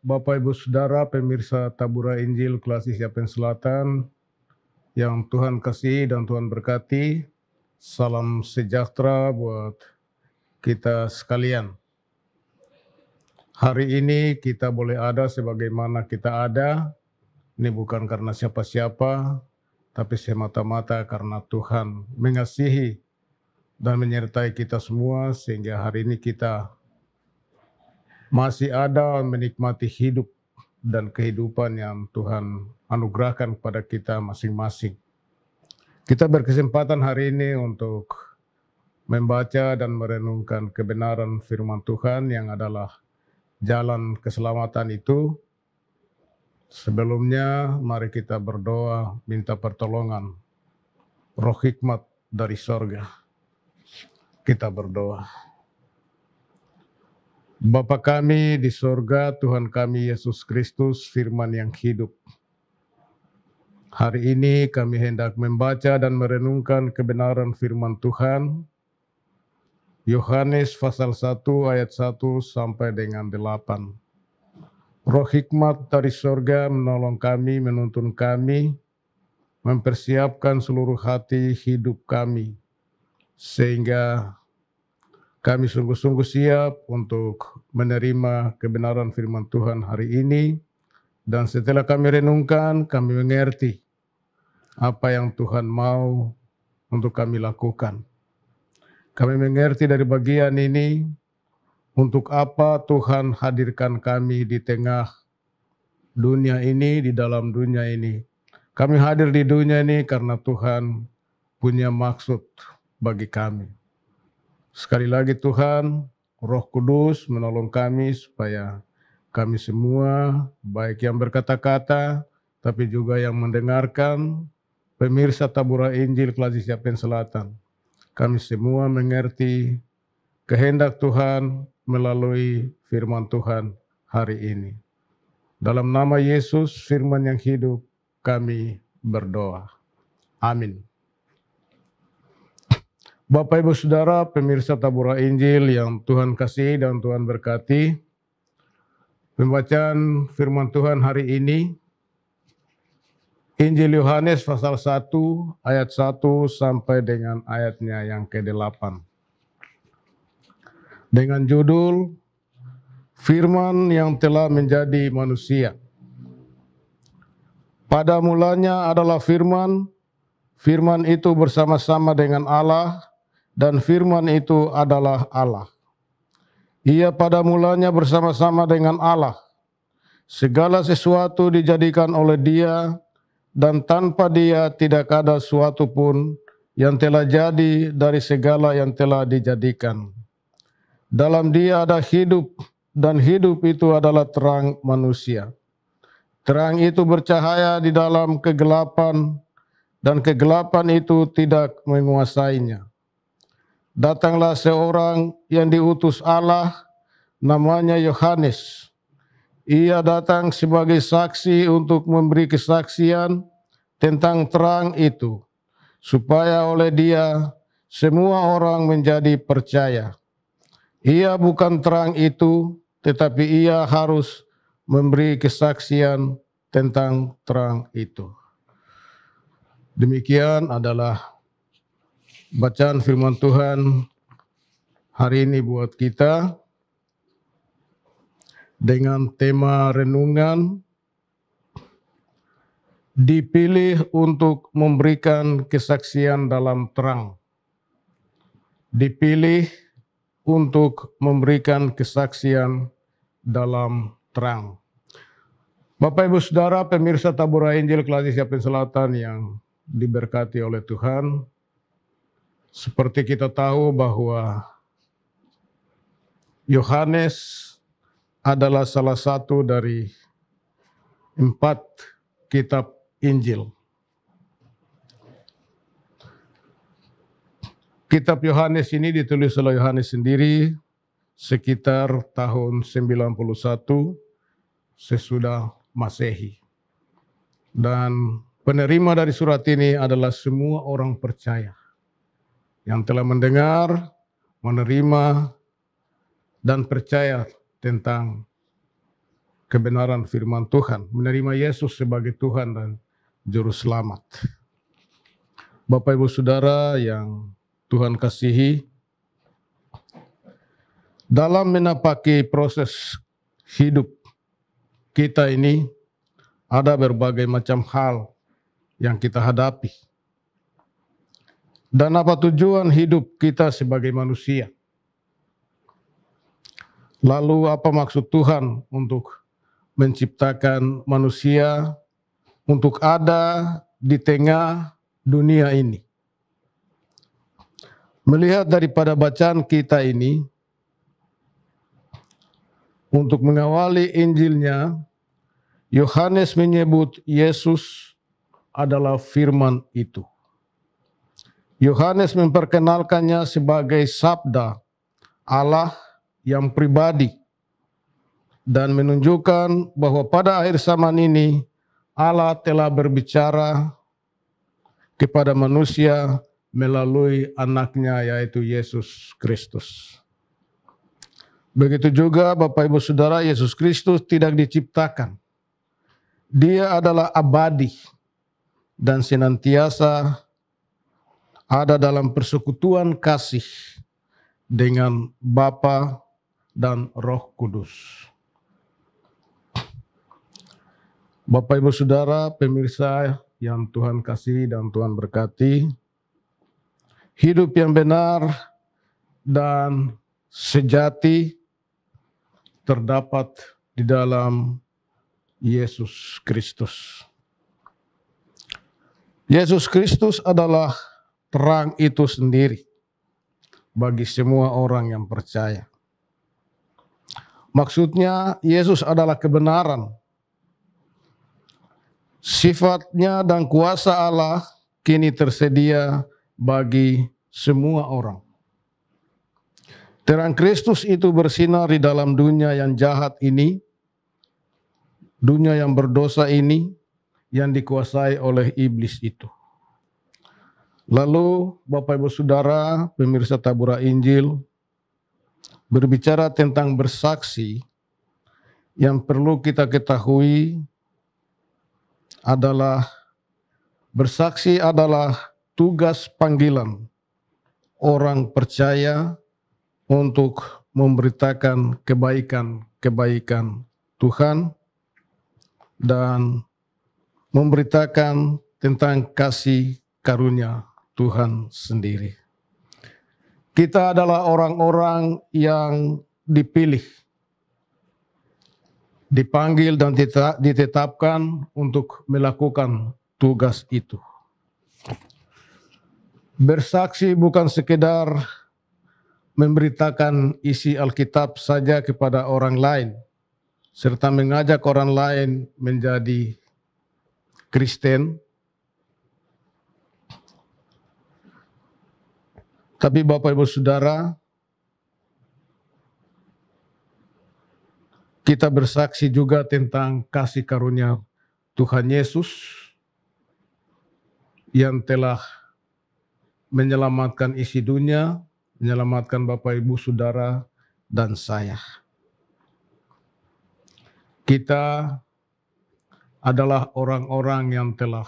Bapak Ibu Saudara pemirsa Tabura Injil Klasik Yapen Selatan yang Tuhan kasih dan Tuhan berkati, salam sejahtera buat kita sekalian. Hari ini kita boleh ada sebagaimana kita ada, ini bukan karena siapa-siapa, tapi semata-mata karena Tuhan mengasihi dan menyertai kita semua sehingga hari ini kita masih ada menikmati hidup dan kehidupan yang Tuhan anugerahkan kepada kita masing-masing. Kita berkesempatan hari ini untuk membaca dan merenungkan kebenaran firman Tuhan yang adalah jalan keselamatan itu. Sebelumnya mari kita berdoa minta pertolongan roh hikmat dari sorga. Kita berdoa. Bapa kami di sorga, Tuhan kami Yesus Kristus, firman yang hidup. Hari ini kami hendak membaca dan merenungkan kebenaran firman Tuhan. Yohanes pasal 1 ayat 1 sampai dengan 8. Roh hikmat dari sorga menolong kami, menuntun kami, mempersiapkan seluruh hati hidup kami, sehingga kami sungguh-sungguh siap untuk menerima kebenaran firman Tuhan hari ini. Dan setelah kami renungkan, kami mengerti apa yang Tuhan mau untuk kami lakukan. Kami mengerti dari bagian ini, untuk apa Tuhan hadirkan kami di tengah dunia ini, di dalam dunia ini. Kami hadir di dunia ini karena Tuhan punya maksud bagi kami. Sekali lagi Tuhan, Roh Kudus menolong kami supaya kami semua, baik yang berkata-kata, tapi juga yang mendengarkan, pemirsa Tabura Injil Klasik Yapen Selatan, kami semua mengerti kehendak Tuhan melalui firman Tuhan hari ini. Dalam nama Yesus, firman yang hidup, kami berdoa. Amin. Bapak Ibu Saudara pemirsa Tabura Injil yang Tuhan kasih dan Tuhan berkati, pembacaan firman Tuhan hari ini, Injil Yohanes pasal 1 ayat 1 sampai dengan ayatnya yang ke-8. Dengan judul, Firman yang telah menjadi manusia. Pada mulanya adalah firman, firman itu bersama-sama dengan Allah, dan firman itu adalah Allah. Ia pada mulanya bersama-sama dengan Allah. Segala sesuatu dijadikan oleh Dia, dan tanpa Dia tidak ada sesuatu pun yang telah jadi dari segala yang telah dijadikan. Dalam Dia ada hidup, dan hidup itu adalah terang manusia. Terang itu bercahaya di dalam kegelapan, dan kegelapan itu tidak menguasainya. Datanglah seorang yang diutus Allah, namanya Yohanes. Ia datang sebagai saksi untuk memberi kesaksian tentang terang itu, supaya oleh Dia semua orang menjadi percaya. Ia bukan terang itu, tetapi ia harus memberi kesaksian tentang terang itu. Demikian adalah bacaan firman Tuhan hari ini buat kita dengan tema renungan, dipilih untuk memberikan kesaksian dalam terang. Dipilih untuk memberikan kesaksian dalam terang. Bapak Ibu Saudara pemirsa Tabura Injil Klasik Yapen Selatan yang diberkati oleh Tuhan, seperti kita tahu bahwa Yohanes adalah salah satu dari 4 kitab Injil. Kitab Yohanes ini ditulis oleh Yohanes sendiri sekitar tahun 91 sesudah Masehi. Dan penerima dari surat ini adalah semua orang percaya yang telah mendengar, menerima, dan percaya tentang kebenaran firman Tuhan, menerima Yesus sebagai Tuhan dan Juru Selamat. Bapak Ibu Saudara yang Tuhan kasihi, dalam menapaki proses hidup kita ini, ada berbagai macam hal yang kita hadapi. Dan apa tujuan hidup kita sebagai manusia? Lalu apa maksud Tuhan untuk menciptakan manusia untuk ada di tengah dunia ini? Melihat daripada bacaan kita ini, untuk mengawali Injilnya, Yohanes menyebut Yesus adalah firman itu. Yohanes memperkenalkannya sebagai sabda Allah yang pribadi dan menunjukkan bahwa pada akhir zaman ini Allah telah berbicara kepada manusia melalui anaknya yaitu Yesus Kristus. Begitu juga Bapak Ibu Saudara, Yesus Kristus tidak diciptakan. Dia adalah abadi dan senantiasa ada dalam persekutuan kasih dengan Bapa dan Roh Kudus. Bapak Ibu Saudara, pemirsa yang Tuhan kasih dan Tuhan berkati, hidup yang benar dan sejati terdapat di dalam Yesus Kristus. Yesus Kristus adalah terang itu sendiri bagi semua orang yang percaya. Maksudnya Yesus adalah kebenaran. Sifatnya dan kuasa Allah kini tersedia bagi semua orang. Terang Kristus itu bersinar di dalam dunia yang jahat ini, dunia yang berdosa ini, yang dikuasai oleh iblis itu. Lalu Bapak Ibu Saudara, pemirsa Tabura Injil, berbicara tentang bersaksi, yang perlu kita ketahui adalah bersaksi adalah tugas panggilan orang percaya untuk memberitakan kebaikan-kebaikan Tuhan dan memberitakan tentang kasih karunia Tuhan sendiri. Kita adalah orang-orang yang dipilih, dipanggil dan ditetapkan untuk melakukan tugas itu. Bersaksi bukan sekedar memberitakan isi Alkitab saja kepada orang lain, serta mengajak orang lain menjadi Kristen. Tapi Bapak Ibu Saudara, kita bersaksi juga tentang kasih karunia Tuhan Yesus yang telah menyelamatkan isi dunia, menyelamatkan Bapak Ibu Saudara dan saya. Kita adalah orang-orang yang telah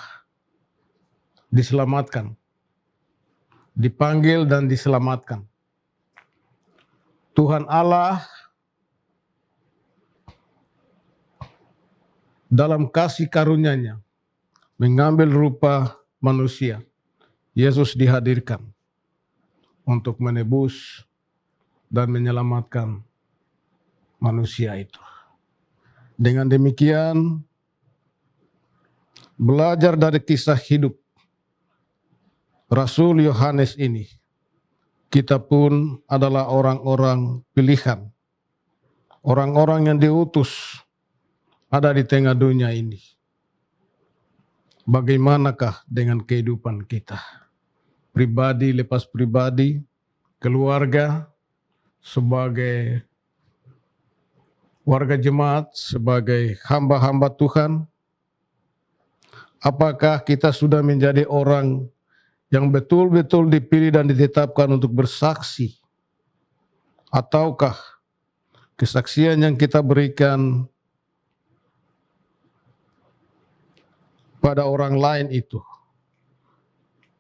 diselamatkan, dipanggil dan diselamatkan. Tuhan Allah dalam kasih karunia-Nya mengambil rupa manusia. Yesus dihadirkan untuk menebus dan menyelamatkan manusia itu. Dengan demikian, belajar dari kisah hidup Rasul Yohanes ini, kita pun adalah orang-orang pilihan, orang-orang yang diutus ada di tengah dunia ini. Bagaimanakah dengan kehidupan kita? Pribadi lepas pribadi, keluarga, sebagai warga jemaat, sebagai hamba-hamba Tuhan. Apakah kita sudah menjadi orang yang betul-betul dipilih dan ditetapkan untuk bersaksi? Ataukah kesaksian yang kita berikan pada orang lain itu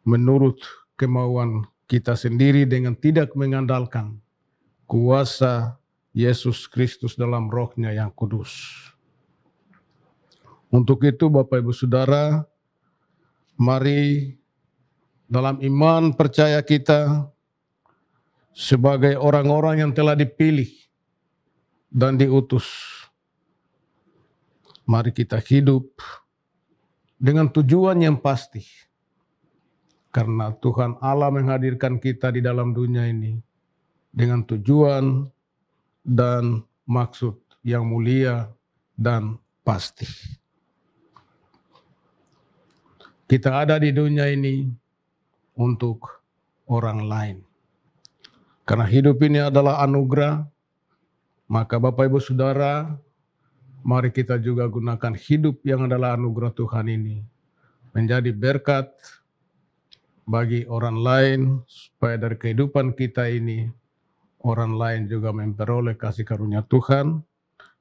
menurut kemauan kita sendiri dengan tidak mengandalkan kuasa Yesus Kristus dalam Roh-Nya yang kudus. Untuk itu Bapak Ibu Saudara, mari dalam iman percaya kita sebagai orang-orang yang telah dipilih dan diutus, mari kita hidup dengan tujuan yang pasti. Karena Tuhan Allah menghadirkan kita di dalam dunia ini dengan tujuan dan maksud yang mulia dan pasti. Kita ada di dunia ini untuk orang lain. Karena hidup ini adalah anugerah, maka Bapak Ibu Saudara, mari kita juga gunakan hidup yang adalah anugerah Tuhan ini menjadi berkat bagi orang lain, supaya dari kehidupan kita ini orang lain juga memperoleh kasih karunia Tuhan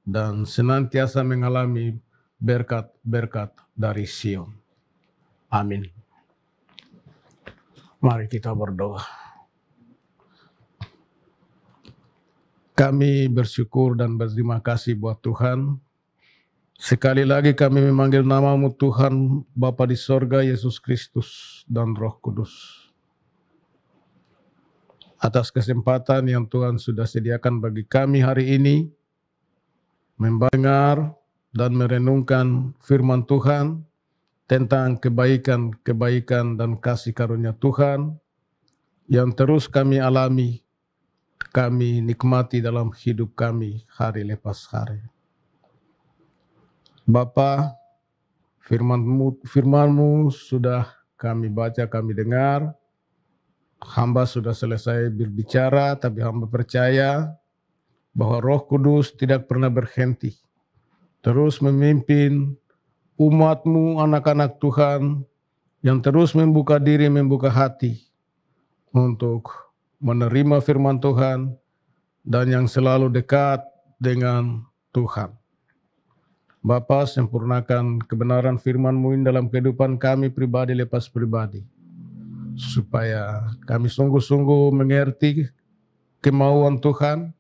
dan senantiasa mengalami berkat-berkat dari Sion. Amin. Mari kita berdoa. Kami bersyukur dan berterima kasih buat Tuhan. Sekali lagi kami memanggil nama-Mu Tuhan, Bapa di sorga, Yesus Kristus dan Roh Kudus. Atas kesempatan yang Tuhan sudah sediakan bagi kami hari ini, mendengar dan merenungkan firman Tuhan tentang kebaikan-kebaikan dan kasih karunia Tuhan yang terus kami alami, kami nikmati dalam hidup kami hari lepas hari. Bapa, firman-Mu sudah kami baca, kami dengar. Hamba sudah selesai berbicara, tapi hamba percaya bahwa Roh Kudus tidak pernah berhenti. Terus memimpin umat-Mu, anak-anak Tuhan, yang terus membuka diri, membuka hati untuk menerima firman Tuhan dan yang selalu dekat dengan Tuhan. Bapa, sempurnakan kebenaran firman-Mu ini dalam kehidupan kami pribadi lepas pribadi, supaya kami sungguh-sungguh mengerti kemauan Tuhan,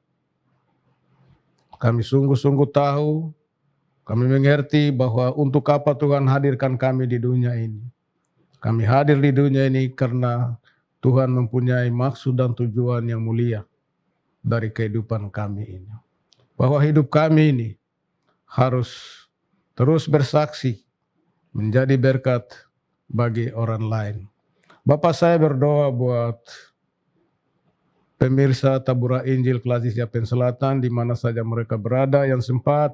kami sungguh-sungguh tahu, kami mengerti bahwa untuk apa Tuhan hadirkan kami di dunia ini. Kami hadir di dunia ini karena Tuhan mempunyai maksud dan tujuan yang mulia dari kehidupan kami ini. Bahwa hidup kami ini harus terus bersaksi, menjadi berkat bagi orang lain. Bapak, saya berdoa buat pemirsa Tabura Injil Klasik Yapen Selatan di mana saja mereka berada yang sempat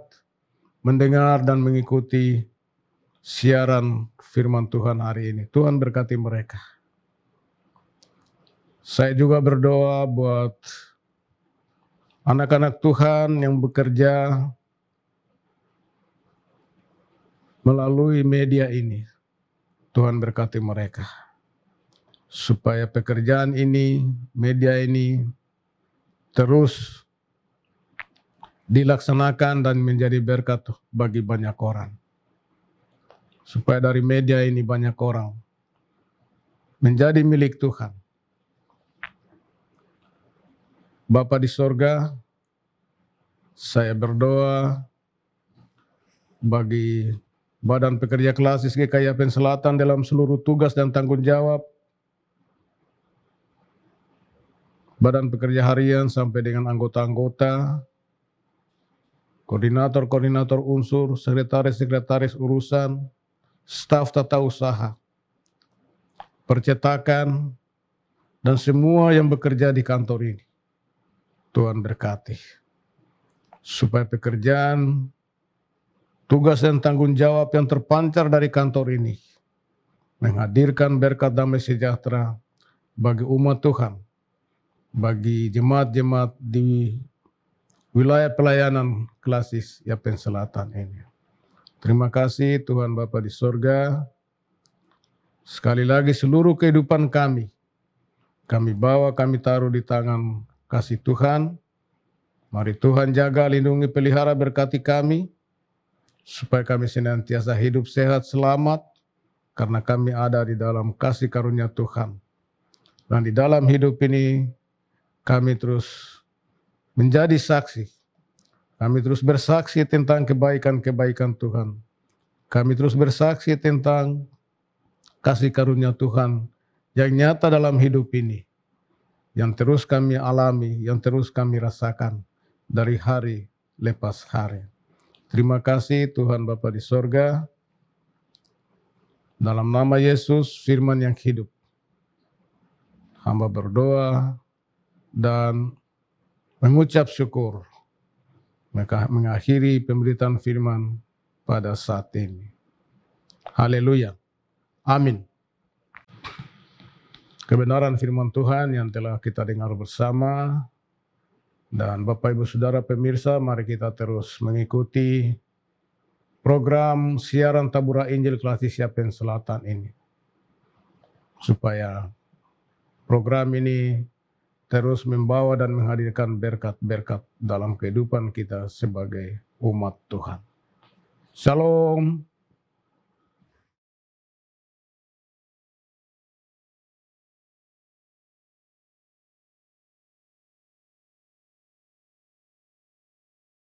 mendengar dan mengikuti siaran firman Tuhan hari ini. Tuhan berkati mereka. Saya juga berdoa buat anak-anak Tuhan yang bekerja melalui media ini. Tuhan berkati mereka, supaya pekerjaan ini, media ini terus dilaksanakan dan menjadi berkat bagi banyak orang. Supaya dari media ini banyak orang menjadi milik Tuhan. Bapa di sorga, saya berdoa bagi Badan Pekerja Klasik GKI Yapen Selatan dalam seluruh tugas dan tanggung jawab, Badan Pekerja Harian sampai dengan anggota-anggota, koordinator-koordinator unsur, sekretaris-sekretaris urusan, staf tata usaha, percetakan, dan semua yang bekerja di kantor ini. Tuhan berkati, supaya pekerjaan, tugas dan tanggung jawab yang terpancar dari kantor ini menghadirkan berkat damai sejahtera bagi umat Tuhan, bagi jemaat-jemaat di wilayah pelayanan Klasik Yapen Selatan ini. Terima kasih Tuhan Bapa di sorga. Sekali lagi seluruh kehidupan kami bawa, kami taruh di tangan kasih Tuhan. Mari Tuhan jaga, lindungi, pelihara, berkati kami, supaya kami senantiasa hidup sehat, selamat, karena kami ada di dalam kasih karunia Tuhan. Dan di dalam hidup ini kami terus menjadi saksi. Kami terus bersaksi tentang kebaikan-kebaikan Tuhan. Kami terus bersaksi tentang kasih karunia Tuhan yang nyata dalam hidup ini. Yang terus kami alami, yang terus kami rasakan dari hari lepas hari. Terima kasih Tuhan Bapa di sorga. Dalam nama Yesus, firman yang hidup. Hamba berdoa dan mengucap syukur. Mengakhiri pemberitaan firman pada saat ini. Haleluya. Amin. Kebenaran firman Tuhan yang telah kita dengar bersama. Dan Bapak Ibu Saudara pemirsa, mari kita terus mengikuti program siaran Tabura Injil Klasik Siapen Selatan ini. Supaya program ini terus membawa dan menghadirkan berkat-berkat dalam kehidupan kita sebagai umat Tuhan. Shalom.